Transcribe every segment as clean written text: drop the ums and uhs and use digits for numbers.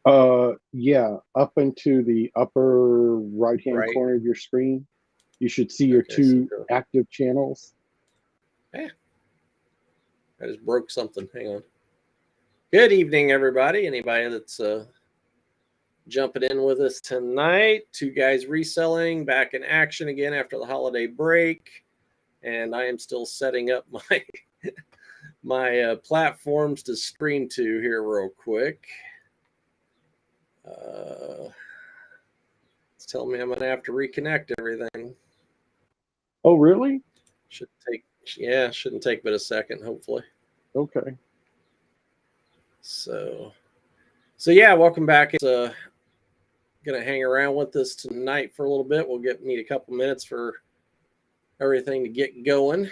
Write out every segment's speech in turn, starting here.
Yeah, up into the upper right-hand Right. corner of your screen, you should see your Okay, so two active channels. I just broke something. Hang on. Good evening, everybody. Anybody that's jumping in with us tonight. Two guys reselling, back in action again after the holiday break. And I am still setting up my platforms to stream to here real quick. It's telling me I'm going to have to reconnect everything. Oh, really? Shouldn't take but a second, hopefully. Okay. So yeah, welcome back. It's going to hang around with us tonight for a little bit. We'll need a couple minutes for everything to get going.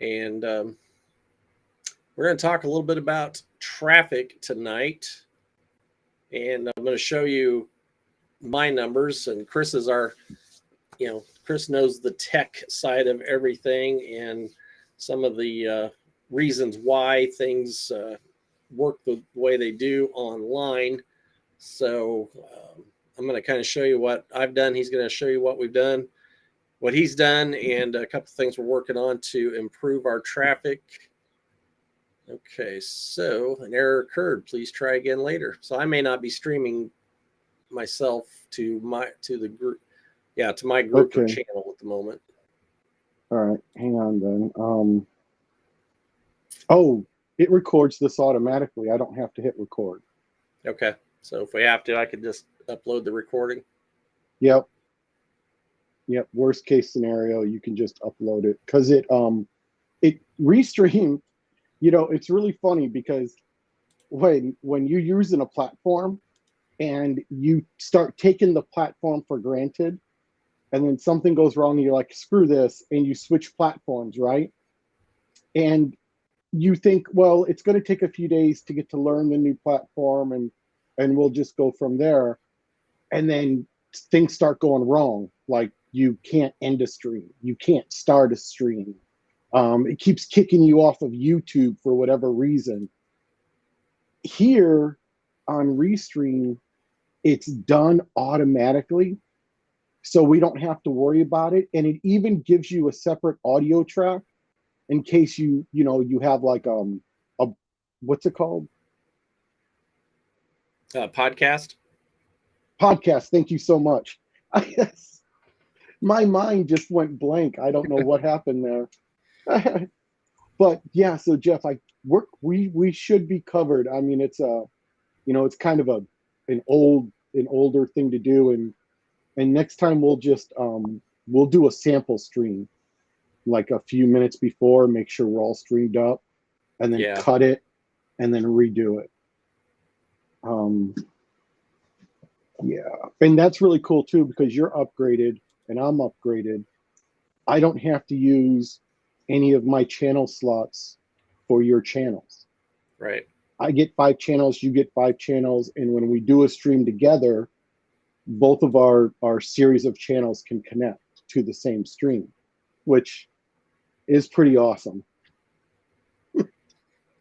And we're going to talk a little bit about traffic tonight. And I'm going to show you my numbers. And Chris is Chris knows the tech side of everything and some of the reasons why things work the way they do online. So I'm going to kind of show you what I've done. He's going to show you what he's done, and a couple things we're working on to improve our traffic. Okay, so an error occurred. Please try again later. So I may not be streaming myself to my group or channel at the moment. All right, hang on then. Oh, it records this automatically. I don't have to hit record. Okay, so if we have to, I could just upload the recording. Yep. Worst case scenario, you can just upload it because it restream. It's really funny because when you're using a platform and you start taking the platform for granted, and then something goes wrong and you're like, screw this, and you switch platforms, right? And you think, well, it's going to take a few days to get to learn the new platform, and we'll just go from there. And then things start going wrong. Like you can't end a stream. You can't start a stream. It keeps kicking you off of YouTube for whatever reason. Here on Restream, it's done automatically. So we don't have to worry about it. And it even gives you a separate audio track in case you have like a what's it called? Podcast. Thank you so much. My mind just went blank. I don't know what happened there. But yeah, so Jeff, we should be covered. I mean, it's it's kind of an older thing to do, and next time we'll just we'll do a sample stream like a few minutes before, make sure we're all streamed up, and then cut it and then redo it. Yeah, and that's really cool too because you're upgraded and I'm upgraded. I don't have to use any of my channel slots for your channels. Right. I get 5 channels, you get 5 channels, and when we do a stream together, both of our series of channels can connect to the same stream, which is pretty awesome.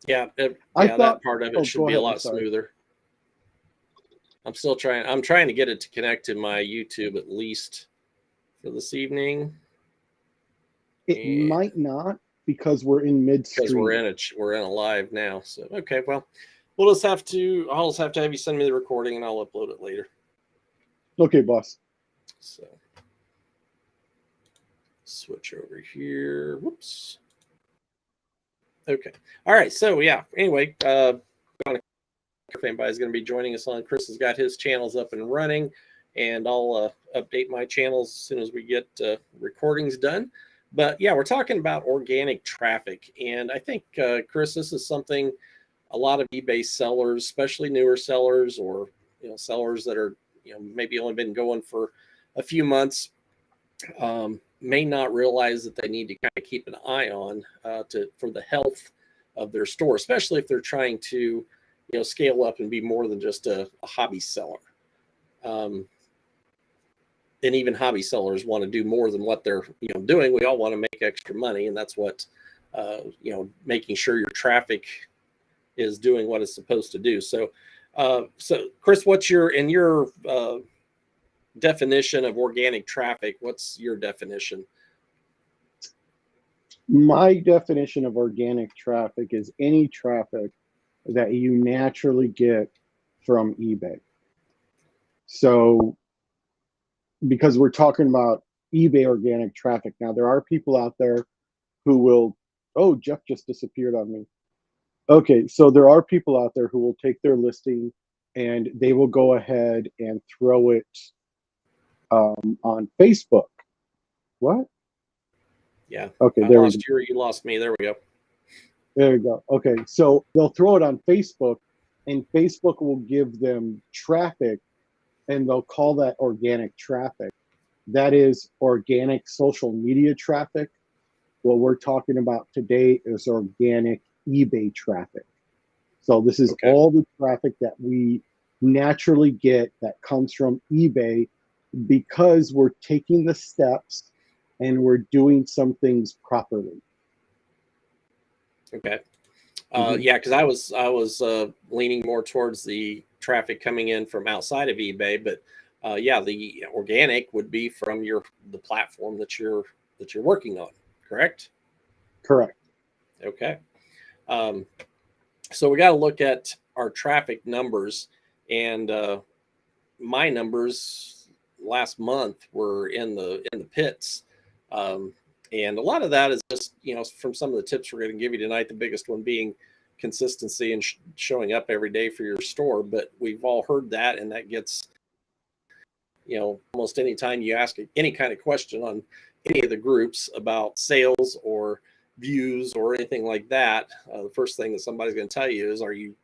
That part of it should be a lot smoother. I'm trying to get it to connect to my YouTube at least for this evening. It might not because we're in midstream. Because we're in a live now. So okay, well, I'll just have to have you send me the recording and I'll upload it later. Okay, boss. So switch over here. Whoops. Okay. All right. So yeah. Anyway, if anybody's going to be joining us on, Chris has got his channels up and running, and I'll update my channels as soon as we get recordings done. But yeah, we're talking about organic traffic, and I think Chris, this is something a lot of eBay sellers, especially newer sellers or sellers that are maybe only been going for a few months, may not realize that they need to kind of keep an eye on for the health of their store, especially if they're trying to scale up and be more than just a hobby seller. And even hobby sellers want to do more than what they're doing. We all want to make extra money, and that's what making sure your traffic is doing what it's supposed to do. So So Chris, what's your definition of organic traffic? What's your definition? My definition of organic traffic is any traffic that you naturally get from eBay. So, because we're talking about eBay organic traffic, now there are people out there who will, oh, Jeff just disappeared on me. Okay, so there are people out there who will take their listing and they will go ahead and throw it on Facebook. What? Yeah. Okay, I there lost you, or you lost me. There we go. There you go. Okay, so they'll throw it on Facebook, and Facebook will give them traffic, and they'll call that organic traffic. That is organic social media traffic. What we're talking about today is organic eBay traffic. So this is all the traffic that we naturally get that comes from eBay because we're taking the steps and we're doing some things properly. Okay. Yeah, because I was leaning more towards the traffic coming in from outside of eBay, but yeah, the organic would be from the platform that you're working on, correct? Correct. Okay. So we got to look at our traffic numbers, and my numbers last month were in the pits. And a lot of that is just, from some of the tips we're going to give you tonight, the biggest one being consistency and showing up every day for your store. But we've all heard that, and that gets, almost any time you ask any kind of question on any of the groups about sales or views or anything like that, the first thing that somebody's going to tell you is, are you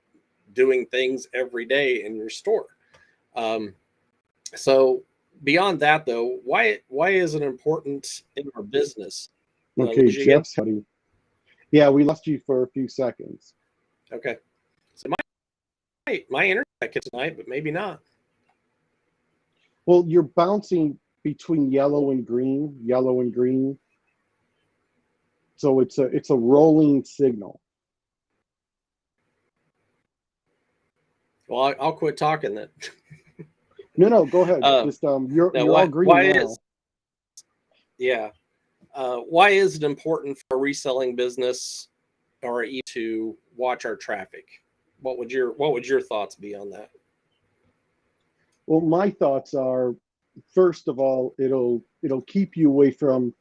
doing things every day in your store? So beyond that, though, why is it important in our business? Okay, Jeff's buddy. Yeah, we lost you for a few seconds. Okay, so my internet gets tonight, but maybe not. Well, you're bouncing between yellow and green. So it's a rolling signal. Well, I'll quit talking then. No, go ahead. Just you're all green now. Why is it important for a reselling business or to watch our traffic? What would your thoughts be on that? Well, my thoughts are, first of all, it'll keep you away from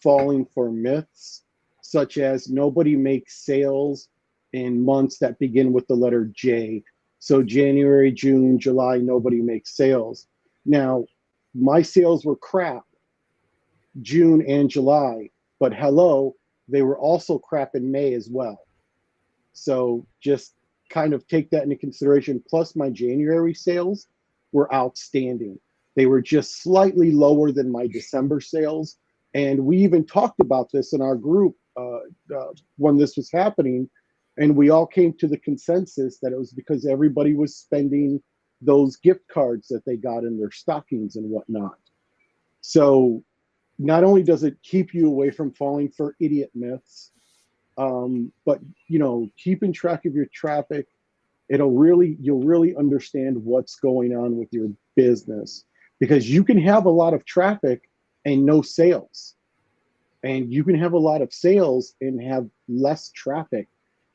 falling for myths such as nobody makes sales in months that begin with the letter J. So January, June, July, nobody makes sales. Now, my sales were crap June and July, but hello, they were also crap in May as well. So just kind of take that into consideration. Plus, my January sales were outstanding. They were just slightly lower than my December sales. And we even talked about this in our group when this was happening. And we all came to the consensus that it was because everybody was spending those gift cards that they got in their stockings and whatnot. So not only does it keep you away from falling for idiot myths, but keeping track of your traffic, you'll really understand what's going on with your business, because you can have a lot of traffic and no sales, and you can have a lot of sales and have less traffic.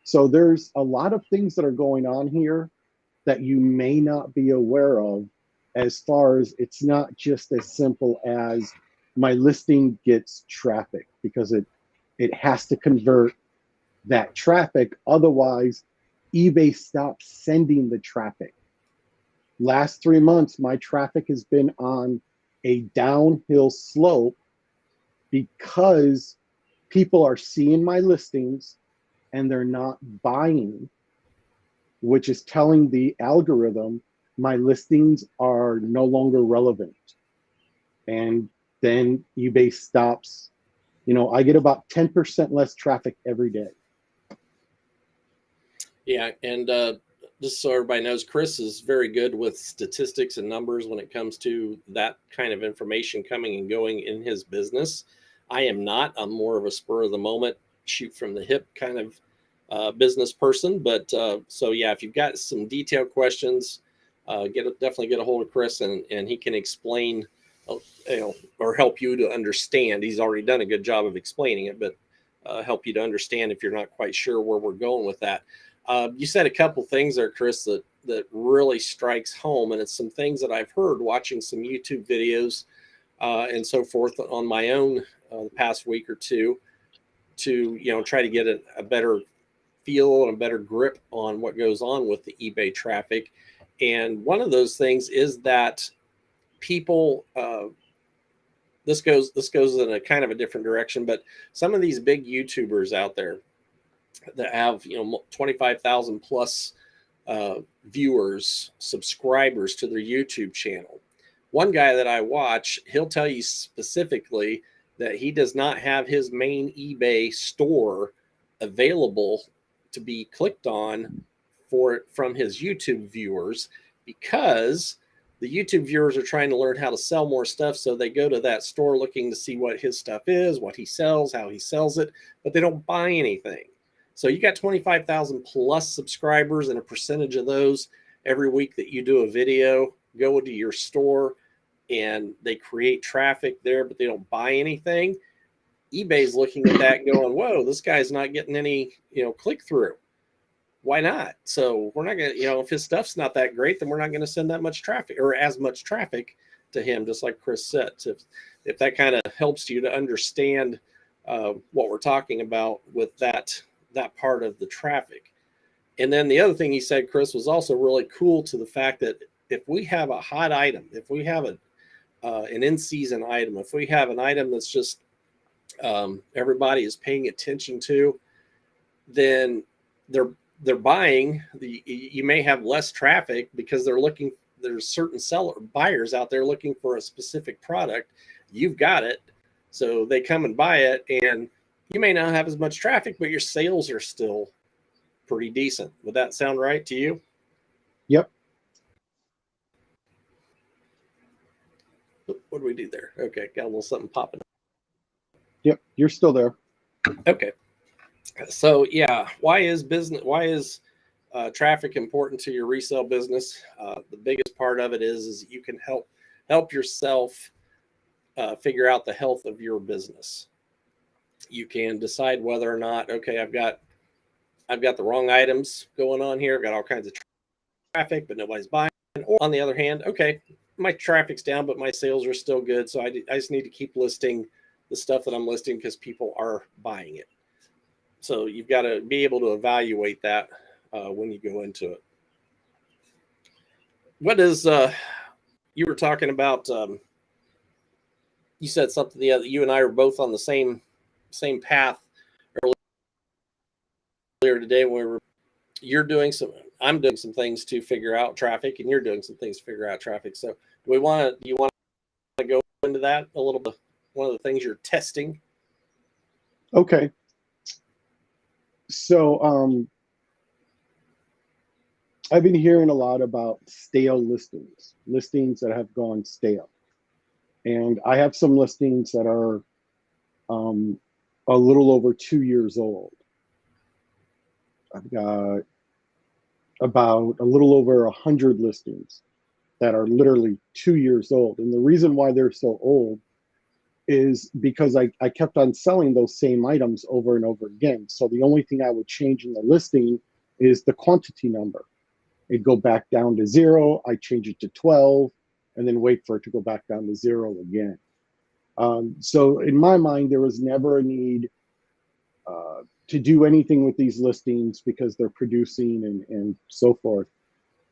So there's a lot of things that are going on here that you may not be aware of, as far as it's not just as simple as my listing gets traffic, because it has to convert that traffic. Otherwise, eBay stops sending the traffic. Last 3 months, my traffic has been on a downhill slope because people are seeing my listings and they're not buying, which is telling the algorithm my listings are no longer relevant. And then eBay stops. I get about 10% less traffic every day. Yeah, and just so everybody knows, Chris is very good with statistics and numbers when it comes to that kind of information coming and going in his business. I am not. I'm more of a spur of the moment, shoot from the hip kind of business person. But so yeah, if you've got some detailed questions, definitely get a hold of Chris, and he can explain, or help you to understand. He's already done a good job of explaining it, but help you to understand if you're not quite sure where we're going with that. You said a couple things there, Chris, that really strikes home, and it's some things that I've heard watching some YouTube videos and so forth on my own the past week or two, to try to get a better feel and a better grip on what goes on with the eBay traffic. And one of those things is that people, this goes in a kind of a different direction, but some of these big YouTubers out there that have 25,000 plus viewers, subscribers to their YouTube channel. One guy that I watch, he'll tell you specifically that he does not have his main eBay store available to be clicked on from his YouTube viewers, because the YouTube viewers are trying to learn how to sell more stuff. So they go to that store looking to see what his stuff is, what he sells, how he sells it, but they don't buy anything. So you got 25,000 plus subscribers, and a percentage of those every week that you do a video go into your store and they create traffic there, but they don't buy anything. eBay's looking at that going, whoa, this guy's not getting any, click through. Why not? So we're not going to, if his stuff's not that great, then we're not going to send that much traffic, or as much traffic to him, just like Chris said. So if that kind of helps you to understand what we're talking about with that part of the traffic. And then the other thing he said, Chris, was also really cool, to the fact that if we have a hot item, if we have an in-season item, if we have an item that's just everybody is paying attention to, then they're buying. You may have less traffic because there's certain buyers out there looking for a specific product. You've got it, so they come and buy it, and you may not have as much traffic, but your sales are still pretty decent. Would that sound right to you? Yep. What do we do there? Okay, got a little something popping up. Yep, you're still there. Okay. So yeah, why is traffic important to your resale business? The biggest part of it is you can help yourself figure out the health of your business. You can decide whether or not, okay, I've got the wrong items going on here. I've got all kinds of traffic, but nobody's buying. Or on the other hand, okay, my traffic's down, but my sales are still good. So I just need to keep listing the stuff that I'm listing because people are buying it. So you've got to be able to evaluate that when you go into it. What is, you were talking about, you said something the other, you and I are both on the same path earlier today, where I'm doing some things to figure out traffic, and you're doing some things to figure out traffic. So do you want to go into that a little bit? One of the things you're testing. Okay. So I've been hearing a lot about stale listings that have gone stale. And I have some listings that are a little over 2 years old. I've got about a little over 100 listings that are literally 2 years old. And the reason why they're so old is because I kept on selling those same items over and over again. So the only thing I would change in the listing is the quantity number. It'd go back down to 0, I change it to 12, and then wait for it to go back down to 0 again. So in my mind, there was never a need to do anything with these listings because they're producing and so forth.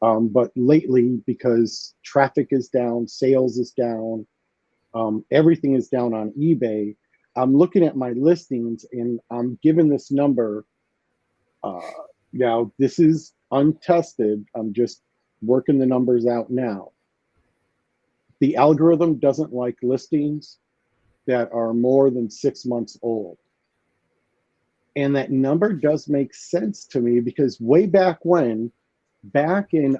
But lately, because traffic is down, sales is down, everything is down on eBay, I'm looking at my listings and I'm given this number. Now, this is untested. I'm just working the numbers out now. The algorithm doesn't like listings that are more than 6 months old. And that number does make sense to me because way back when, back in,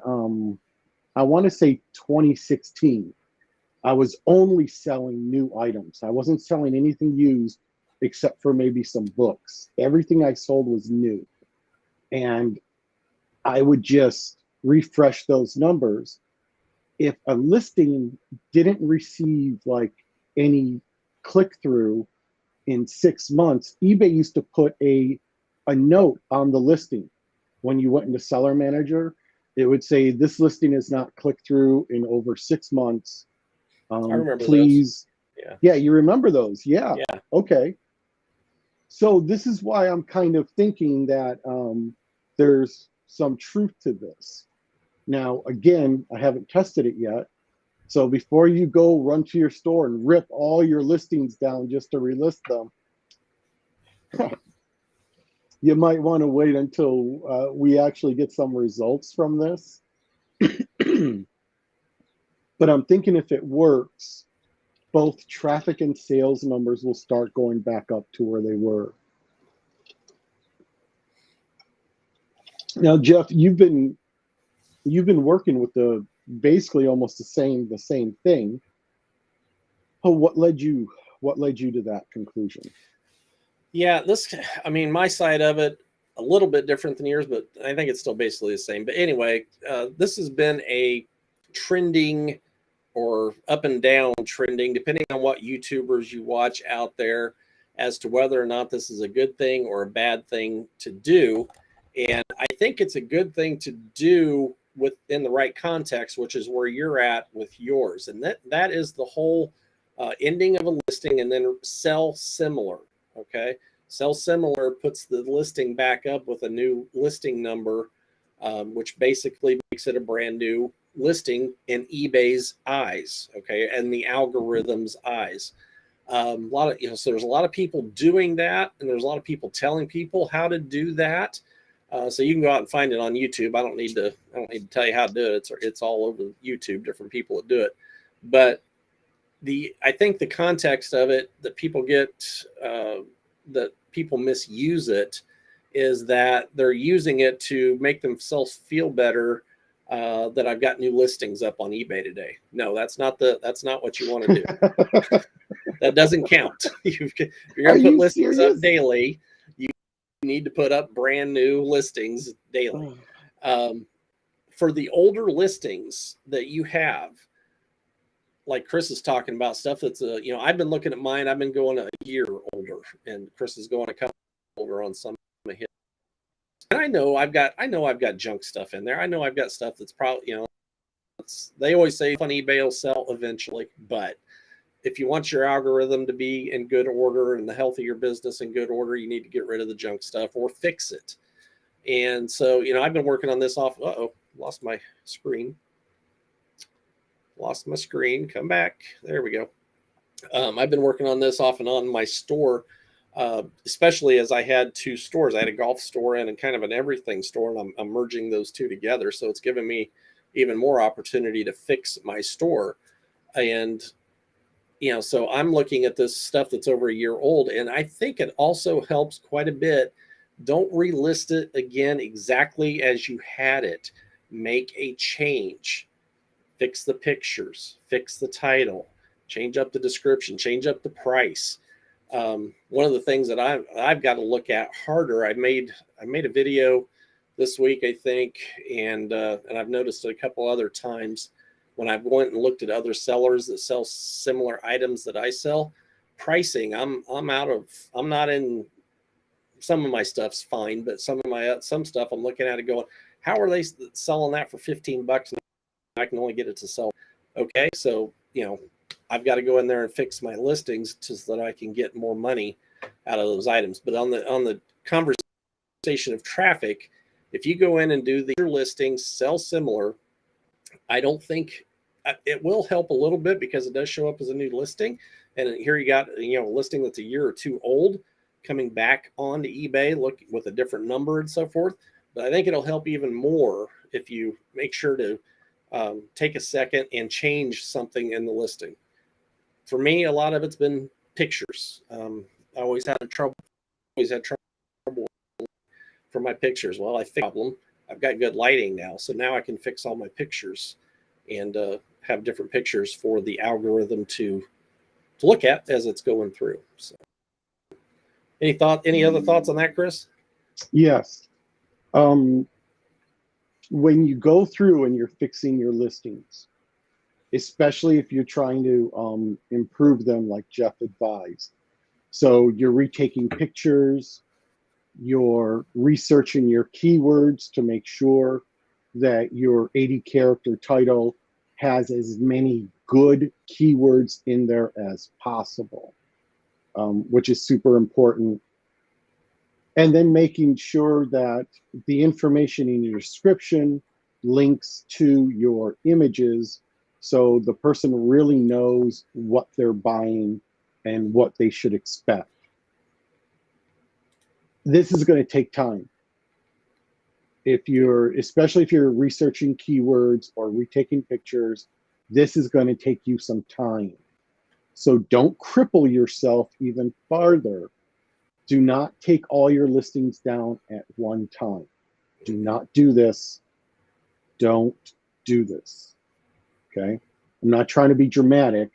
I want to say 2016, I was only selling new items. I wasn't selling anything used except for maybe some books. Everything I sold was new. and I would just refresh those numbers. If a listing didn't receive like any click through in 6 months, eBay used to put a note on the listing. When you went into Seller Manager, it would say this listing is not clicked through in over 6 months. I remember Please. Those. Yeah, you remember those. Yeah. Okay. So this is why I'm kind of thinking that there's some truth to this. Now, again, I haven't tested it yet. So before you go run to your store and rip all your listings down just to relist them, you might want to wait until we actually get some results from this. But I'm thinking if it works, both traffic and sales numbers will start going back up to where they were. Now, Jeff, you've been working with basically almost the same thing. Oh, what led you to that conclusion? Yeah, my side of it, a little bit different than yours, but I think it's still basically the same. But anyway, this has been a trending or up and down trending, depending on what YouTubers you watch out there, as to whether or not this is a good thing or a bad thing to do. And I think it's a good thing to do within the right context, which is where you're at with yours. And that is the whole ending of a listing and then sell similar. Okay. Sell similar puts the listing back up with a new listing number, which basically makes it a brand new listing in eBay's eyes. Okay. And the algorithm's eyes. So there's a lot of people doing that, and there's a lot of people telling people how to do that. So you can go out and find it on YouTube. I don't need to tell you how to do it. It's all over YouTube, different people that do it. But I think the context of it that people get, that people misuse it, is that they're using it to make themselves feel better, that I've got new listings up on eBay today. No, that's not what you want to do. That doesn't count. If you're going to put listings up daily, you need to put up brand new listings daily. For the older listings that you have, like Chris is talking about, stuff that's I've been looking at mine. I've been going a year older, and Chris is going a couple older on some of his. And I know I've got junk stuff in there. I know I've got stuff that's probably, they always say on eBay will sell eventually, but if you want your algorithm to be in good order and the health of your business in good order, you need to get rid of the junk stuff or fix it. And so, I've been working on this off. Lost my screen. Come back. There we go. I've been working on this off and on in my store, especially as I had two stores. I had a golf store and kind of an everything store, and I'm merging those two together. So it's given me even more opportunity to fix my store. And so I'm looking at this stuff that's over a year old, and I think it also helps quite a bit. Don't relist it again exactly as you had it. Make a change. Fix the pictures, fix the title, change up the description, change up the price. One of the things that I've got to look at harder, I made a video this week, I think, and I've noticed it a couple other times when I've went and looked at other sellers that sell similar items that I sell. Pricing, I'm not in. Some of my stuff's fine, but some stuff I'm looking at it going, how are they selling that for $15? And I can only get it to sell. Okay, so I've got to go in there and fix my listings so that I can get more money out of those items. But on the conversation of traffic, if you go in and do your listings, sell similar, I don't think it will help a little bit because it does show up as a new listing. And here you got a listing that's a year or two old coming back onto eBay, look with a different number and so forth. But I think it'll help even more if you make sure to take a second and change something in the listing. For me, a lot of it's been pictures. I always had trouble for my pictures. Well, I fixed the problem. I've got good lighting now, so now I can fix all my pictures and have different pictures for the algorithm to look at as it's going through. So, any other thoughts on that, Chris? Yes. When you go through and you're fixing your listings, especially if you're trying to improve them like Jeff advised. So you're retaking pictures, you're researching your keywords to make sure that your 80 character title has as many good keywords in there as possible, which is super important. And then making sure that the information in your description links to your images so the person really knows what they're buying and what they should expect. This is going to take time. Especially if you're researching keywords or retaking pictures, this is going to take you some time. So don't cripple yourself even farther. Do not take all your listings down at one time. Do not do this. Don't do this. Okay? I'm not trying to be dramatic.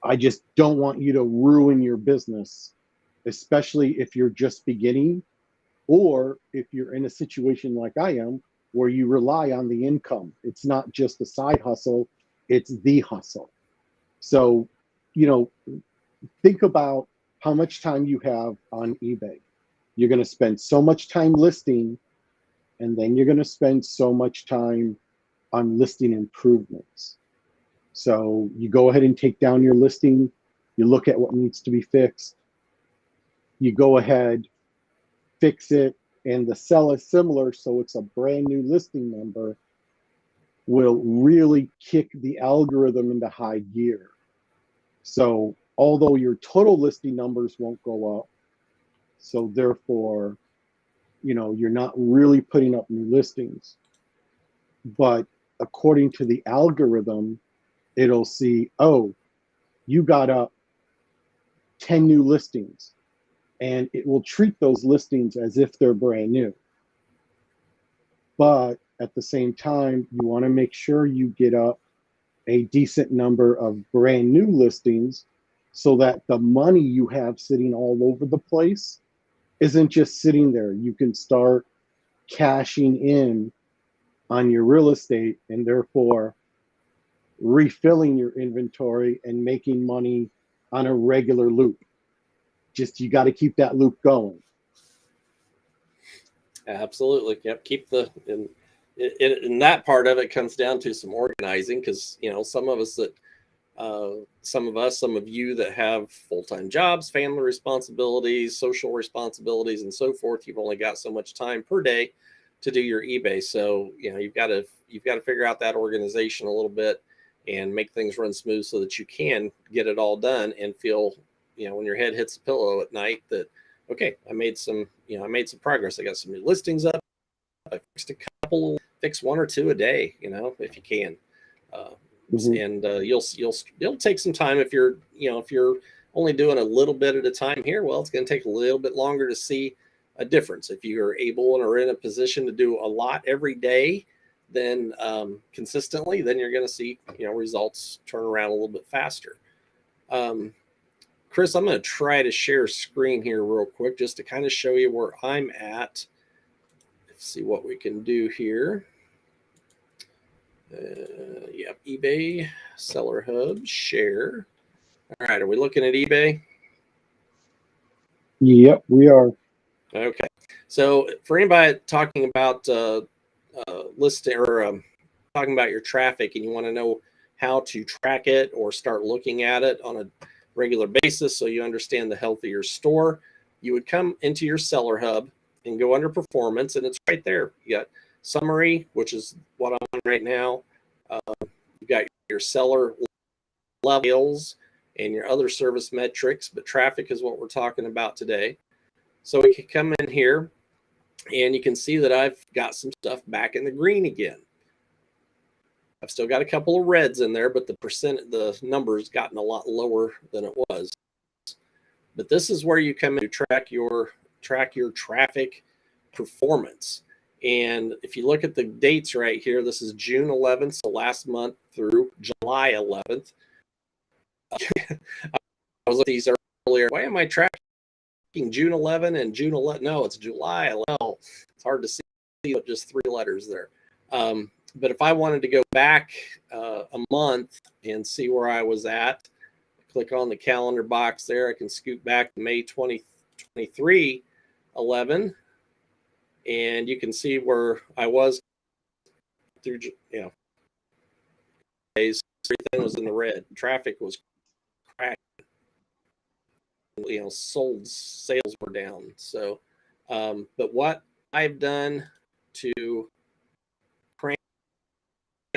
I just don't want you to ruin your business, especially if you're just beginning, or if you're in a situation like I am, where you rely on the income. It's not just a side hustle, it's the hustle. So, think about how much time you have on eBay. You're going to spend so much time listing, and then you're going to spend so much time on listing improvements. So you go ahead and take down your listing, you look at what needs to be fixed, you go ahead, fix it, and the sell is similar, so it's a brand new listing number, will really kick the algorithm into high gear. So although your total listing numbers won't go up, so therefore, you're not really putting up new listings, but according to the algorithm, it'll see, oh, you got up 10 new listings, and it will treat those listings as if they're brand new. But at the same time, you want to make sure you get up a decent number of brand new listings so that the money you have sitting all over the place isn't just sitting there. You can start cashing in on your real estate and therefore refilling your inventory and making money on a regular loop. Just, you got to keep that loop going. Absolutely. Yep. Keep and that part of it comes down to some organizing, because, some of you that have full-time jobs, family responsibilities, social responsibilities, and so forth, you've only got so much time per day to do your eBay. So, you've got to figure out that organization a little bit and make things run smooth so that you can get it all done and feel, when your head hits the pillow at night, that, okay, I made some progress. I got some new listings up. I fixed a couple, fix one or two a day, if you can. And you'll take some time if you're only doing a little bit at a time here. Well, it's going to take a little bit longer to see a difference. If you're able and are in a position to do a lot every day, then consistently, then you're going to see results turn around a little bit faster. Chris, I'm going to try to share screen here real quick just to kind of show you where I'm at. Let's see what we can do here. Yep, eBay, Seller Hub, share. All right, are we looking at eBay? Yep, we are. Okay, so for anybody talking about listing or talking about your traffic, and you want to know how to track it or start looking at it on a regular basis so you understand the health of your store, you would come into your Seller Hub and go under Performance, and it's right there. You got Summary, which is what I'm on right now. You got your seller levels and your other service metrics, but traffic is what we're talking about today. So we can come in here and you can see that I've got some stuff back in the green again. I've still got a couple of reds in there, but the number's gotten a lot lower than it was. But this is where you come in to track your traffic performance. And if you look at the dates right here, this is June 11th, so last month, through July 11th. I was looking at these earlier. Why am I tracking June 11 and June 11? No, it's July 11. It's hard to see just 3 letters there. But if I wanted to go back a month and see where I was at, click on the calendar box there. I can scoot back to May 2023, 11, and you can see where I was through, days. Everything was in the red. Traffic was crashing. Sales were down. So, but what I've done to crank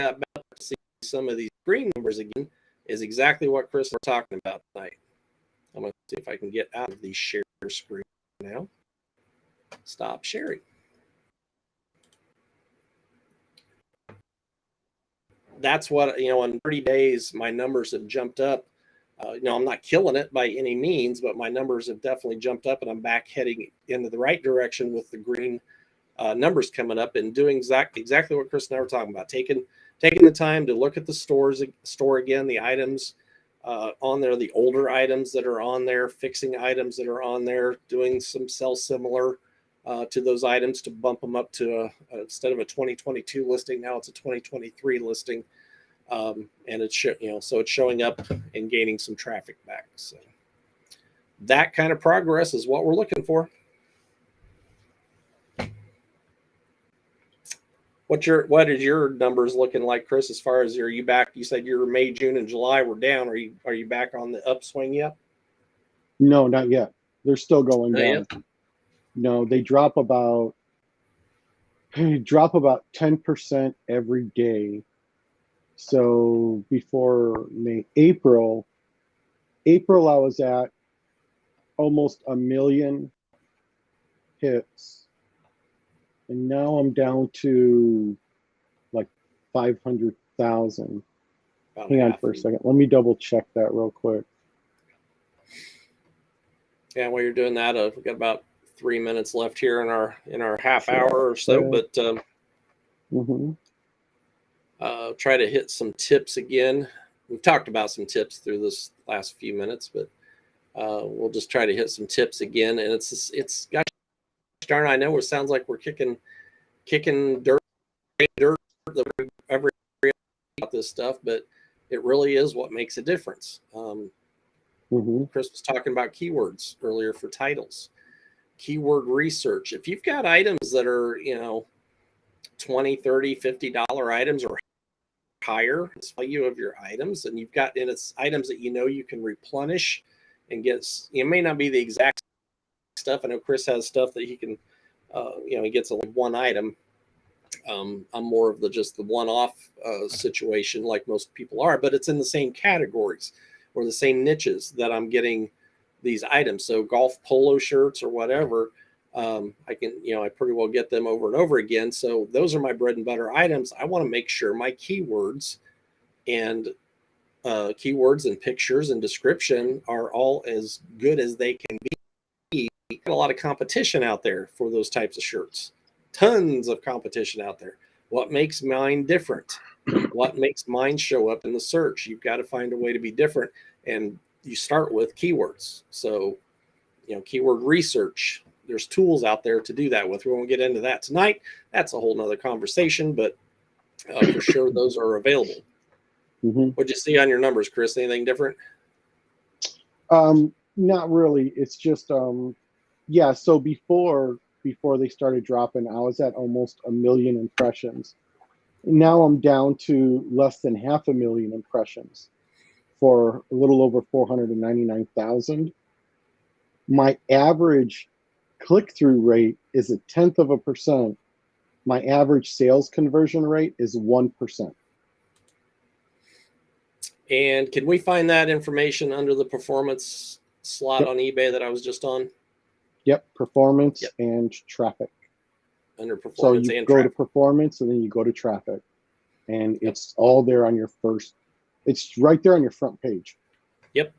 up to see some of these green numbers again is exactly what Chris was talking about tonight. I'm going to see if I can get out of the share screen now. Stop sharing. That's what, in 30 days, my numbers have jumped up. I'm not killing it by any means, but my numbers have definitely jumped up, and I'm back heading into the right direction with the green numbers coming up and doing exactly what Chris and I were talking about, taking the time to look at the store again, the items on there, the older items that are on there, fixing items that are on there, doing some sell similar to those items to bump them up to instead of a 2022 listing, now it's a 2023 listing. And it's so it's showing up and gaining some traffic back. So that kind of progress is what we're looking for. What is your numbers looking like, Chris? As far as are you back? You said your May, June, and July were down. Are you back on the upswing yet? No, not yet. They're still going down. Yet? No, they drop about 10% every day. So before April, I was at almost 1 million hits. And now I'm down to like 500,000. Hang on for a second. Let me double check that real quick. Yeah, while you're doing that, we've got about 3 minutes left here in our half hour or so, but try to hit some tips again. We've talked about some tips through this last few minutes, but we'll just try to hit some tips again. And it's gosh darn, I know it sounds like we're kicking dirt every about this stuff, but it really is what makes a difference. Chris was talking about keywords earlier for titles. Keyword research. If you've got items that are, $20, $30, $50 items or higher, it's value of your items, and it's items that you can replenish and get. It may not be the exact stuff. I know Chris has stuff that he can, he gets one item. I'm more of just the one-off situation, like most people are, but it's in the same categories or the same niches that I'm getting these items. So golf polo shirts or whatever, I can, I pretty well get them over and over again. So those are my bread and butter items. I want to make sure my keywords and pictures and description are all as good as they can be. Got a lot of competition out there for those types of shirts. Tons of competition out there. What makes mine different? What makes mine show up in the search? You've got to find a way to be different. And you start with keywords. So, keyword research, there's tools out there to do that with. We won't get into that tonight. That's a whole nother conversation, but for sure those are available. What'd you see on your numbers, Chris? Anything different? Not really. It's just, so before they started dropping, I was at almost 1 million impressions. Now I'm down to less than 500,000 impressions for a little over 499,000. My average click-through rate is 0.1%. My average sales conversion rate is 1%. And can we find that information under the performance slot on eBay that I was just on? Yep, performance and traffic. Under performance so you and go traffic. To performance and then you go to traffic. And it's all there on your it's right there on your front page. Yep.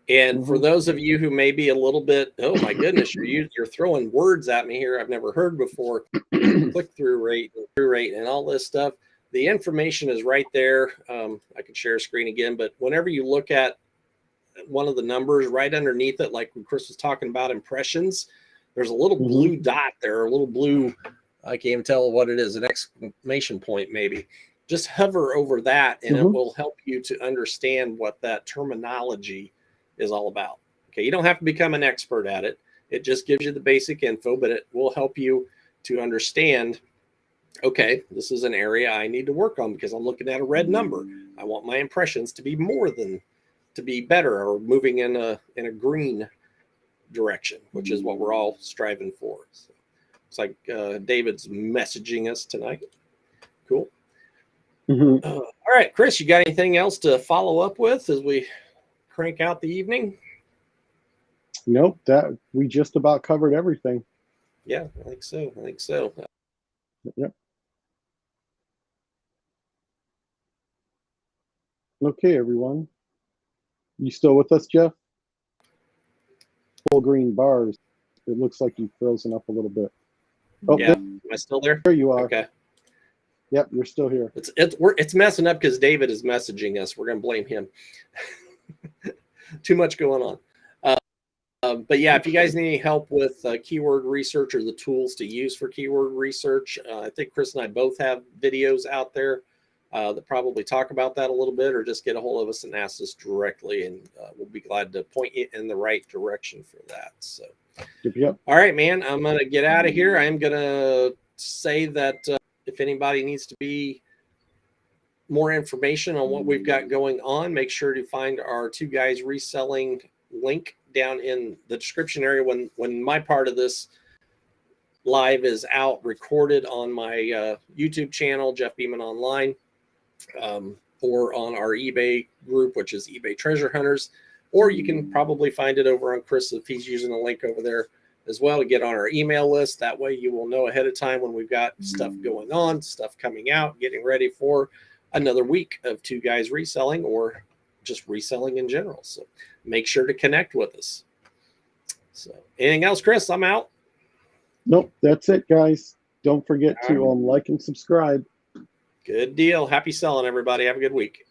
And for those of you who may be a little bit, oh my goodness, you're throwing words at me here I've never heard before. Click-through rate and all this stuff. The information is right there. I could share a screen again, but whenever you look at one of the numbers right underneath it, like when Chris was talking about impressions, there's a little blue dot there, a little blue I can't even tell what it is, an exclamation point maybe. Just hover over that and it will help you to understand what that terminology is all about. Okay, you don't have to become an expert at it. It just gives you the basic info, but it will help you to understand, okay, this is an area I need to work on because I'm looking at a red number. I want my impressions to be better or moving in a green direction, which is what we're all striving for. So it's like David's messaging us tonight. Cool. All right, Chris, you got anything else to follow up with as we crank out the evening? Nope, that we just about covered everything. Yeah, I think so. Yep. Okay, everyone. You still with us, Jeff? Full green bars. It looks like you've frozen up a little bit. Oh, yeah. Am I still there? There you are. Okay. Yep, you're still here. It's messing up because David is messaging us. We're gonna blame him. Too much going on. But yeah, if you guys need any help with keyword research or the tools to use for keyword research, I think Chris and I both have videos out there that probably talk about that a little bit, or just get a hold of us and ask us directly, and we'll be glad to point you in the right direction for that. So, yep. All right, man, I'm going to get out of here. I am going to say that if anybody needs to be more information on what we've got going on, make sure to find our Two Guys Reselling link down in the description area when my part of this live is out recorded on my YouTube channel, Jeff Beeman Online, or on our eBay group, which is eBay Treasure Hunters, or you can probably find it over on Chris if he's using a link over there as well to get on our email list. That way you will know ahead of time when we've got stuff going on, stuff coming out, getting ready for another week of Two Guys Reselling or just reselling in general. So make sure to connect with us. So anything else, Chris? I'm out. Nope, that's it, guys. Don't forget to like and subscribe. Good deal. Happy selling, everybody. Have a good week.